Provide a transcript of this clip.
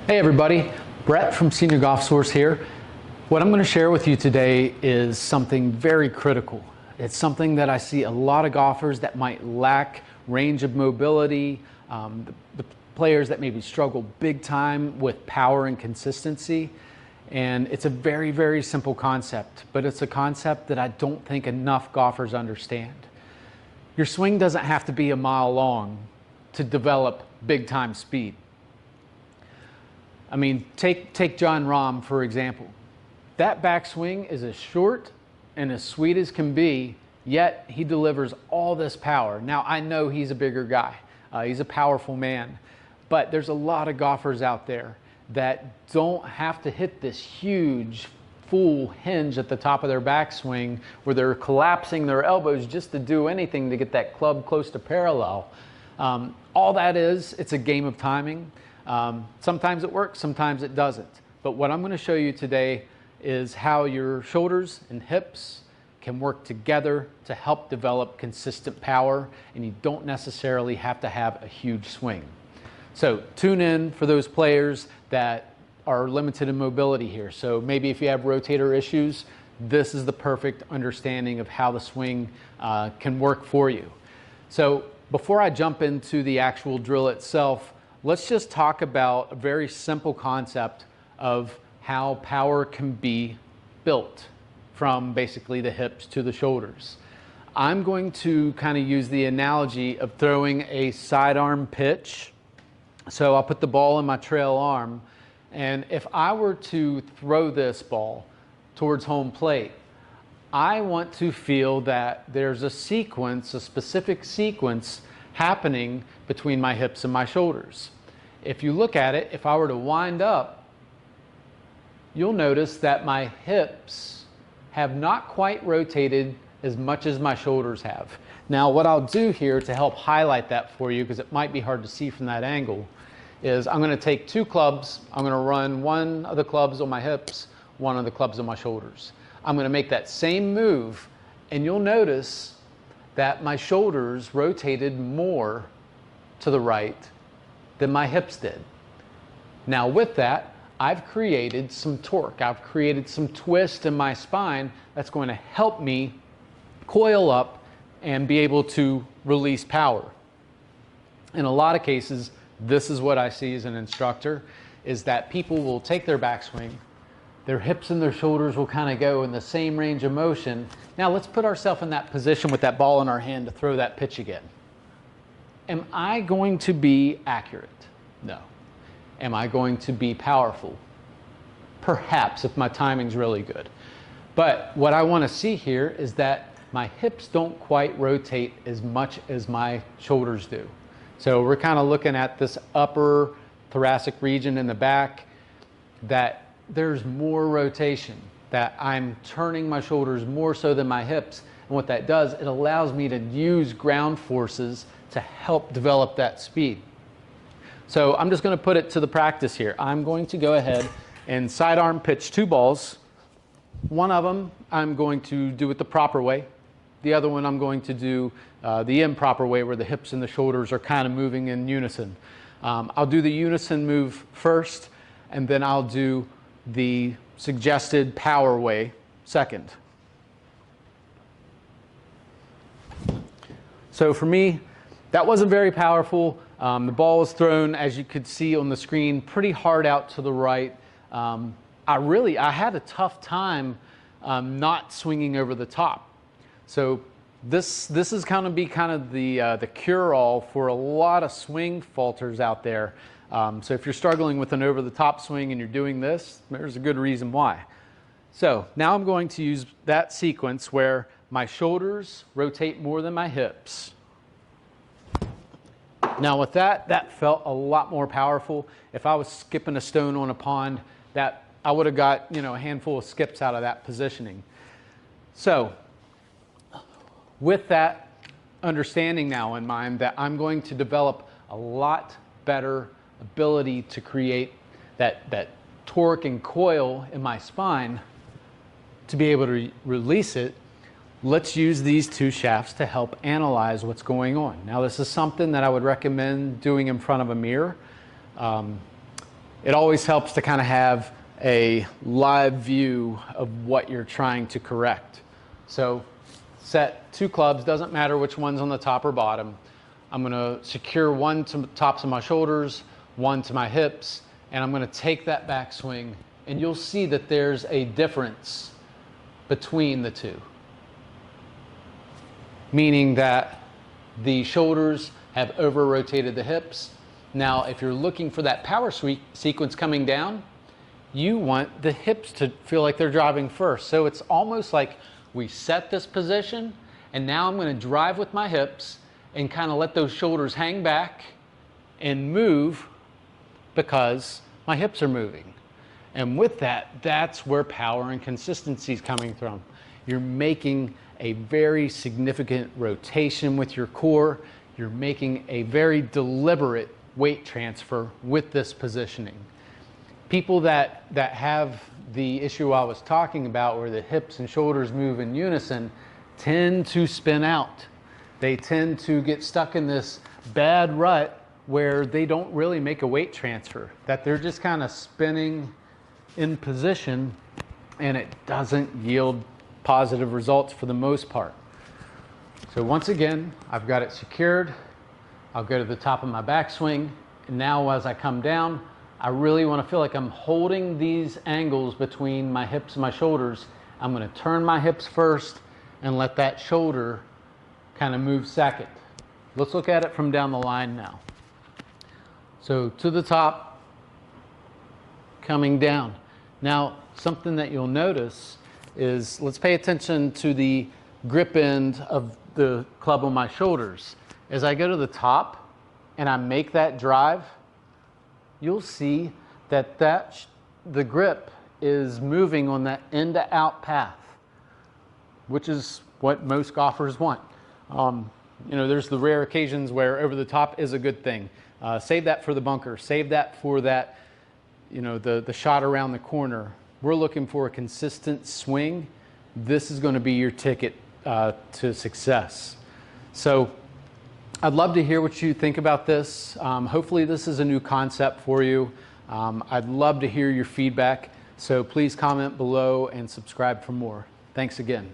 Hey everybody, Brett from Senior Golf Source here. What I'm going to share with you today is something very critical. It's something that I see a lot of golfers that might lack range of mobility, the players that maybe struggle big time with power and consistency. And it's a very, very simple concept, but it's a concept that I don't think enough golfers understand. Your swing doesn't have to be a mile long to develop big time speed. I mean, take Jon Rahm, for example. That backswing is as short and as sweet as can be, yet he delivers all this power. Now, I know he's a bigger guy. He's a powerful man. But there's a lot of golfers out there that don't have to hit this huge, full hinge at the top of their backswing where they're collapsing their elbows just to do anything to get that club close to parallel. All that is, it's a game of timing. Sometimes it works, sometimes it doesn't. But what I'm going to show you today is how your shoulders and hips can work together to help develop consistent power, and you don't necessarily have to have a huge swing. So tune in for those players that are limited in mobility here. So maybe if you have rotator issues, this is the perfect understanding of how the swing can work for you. So before I jump into the actual drill itself, let's just talk about a very simple concept of how power can be built from basically the hips to the shoulders. I'm going to kind of use the analogy of throwing a sidearm pitch. So I'll put the ball in my trail arm, and if I were to throw this ball towards home plate, I want to feel that there's a sequence, a specific sequence happening between my hips and my shoulders. If you look at it, if I were to wind up, you'll notice that my hips have not quite rotated as much as my shoulders have. Now, what I'll do here to help highlight that for you, because it might be hard to see from that angle, is I'm going to take two clubs. I'm going to run one of the clubs on my hips, one of the clubs on my shoulders. I'm going to make that same move, and you'll notice that my shoulders rotated more to the right than my hips did. Now with that, I've created some torque. I've created some twist in my spine that's going to help me coil up and be able to release power. In a lot of cases, this is what I see as an instructor, is that people will take their backswing, their hips and their shoulders will kind of go in the same range of motion. Now let's put ourselves in that position with that ball in our hand to throw that pitch again. Am I going to be accurate? No. Am I going to be powerful? Perhaps, if my timing's really good. But what I want to see here is that my hips don't quite rotate as much as my shoulders do. So we're kind of looking at this upper thoracic region in the back, that there's more rotation, that I'm turning my shoulders more so than my hips. And what that does, it allows me to use ground forces to help develop that speed. So I'm just going to put it to the practice here. I'm going to go ahead and sidearm pitch two balls. One of them I'm going to do it the proper way. The other one I'm going to do the improper way, where the hips and the shoulders are kind of moving in unison. I'll do the unison move first, and then I'll do the suggested power way second. So for me, that wasn't very powerful. The ball was thrown, as you could see on the screen, pretty hard out to the right. I had a tough time not swinging over the top. So this is going to be kind of the cure-all for a lot of swing falters out there. So if you're struggling with an over-the-top swing and you're doing this, there's a good reason why. So now I'm going to use that sequence where my shoulders rotate more than my hips. Now with that felt a lot more powerful. If I was skipping a stone on a pond, that I would have got, a handful of skips out of that positioning. So with that understanding now in mind, that I'm going to develop a lot better ability to create that torque and coil in my spine to be able to release it, let's use these two shafts to help analyze what's going on. Now, this is something that I would recommend doing in front of a mirror. it always helps to kind of have a live view of what you're trying to correct. So set 2 clubs, doesn't matter which one's on the top or bottom. I'm gonna secure one to the tops of my shoulders, one to my hips, and I'm gonna take that backswing, and you'll see that there's a difference between the two. Meaning that the shoulders have over-rotated the hips. Now, if you're looking for that power sequence coming down, you want the hips to feel like they're driving first. So it's almost like we set this position, and now I'm gonna drive with my hips and kind of let those shoulders hang back and move because my hips are moving. And with that, that's where power and consistency is coming from. You're making a very significant rotation with your core. You're making a very deliberate weight transfer with this positioning. People that have the issue I was talking about where the hips and shoulders move in unison tend to spin out. They tend to get stuck in this bad rut where they don't really make a weight transfer, that they're just kind of spinning in position and it doesn't yield positive results for the most part. So once again, I've got it secured. I'll go to the top of my backswing, and now as I come down, I really want to feel like I'm holding these angles between my hips and my shoulders. I'm going to turn my hips first and let that shoulder kind of move second. Let's look at it from down the line now. So to the top, coming down. Now, something that you'll notice is, let's pay attention to the grip end of the club on my shoulders. As I go to the top and I make that drive, you'll see that the grip is moving on that in to out path, which is what most golfers want. You know, there's the rare occasions where over the top is a good thing. Save that for the bunker. Save that for that, you know, the shot around the corner. We're looking for a consistent swing. This is going to be your ticket to success. So I'd love to hear what you think about this. Hopefully this is a new concept for you. I'd love to hear your feedback. So please comment below and subscribe for more. Thanks again.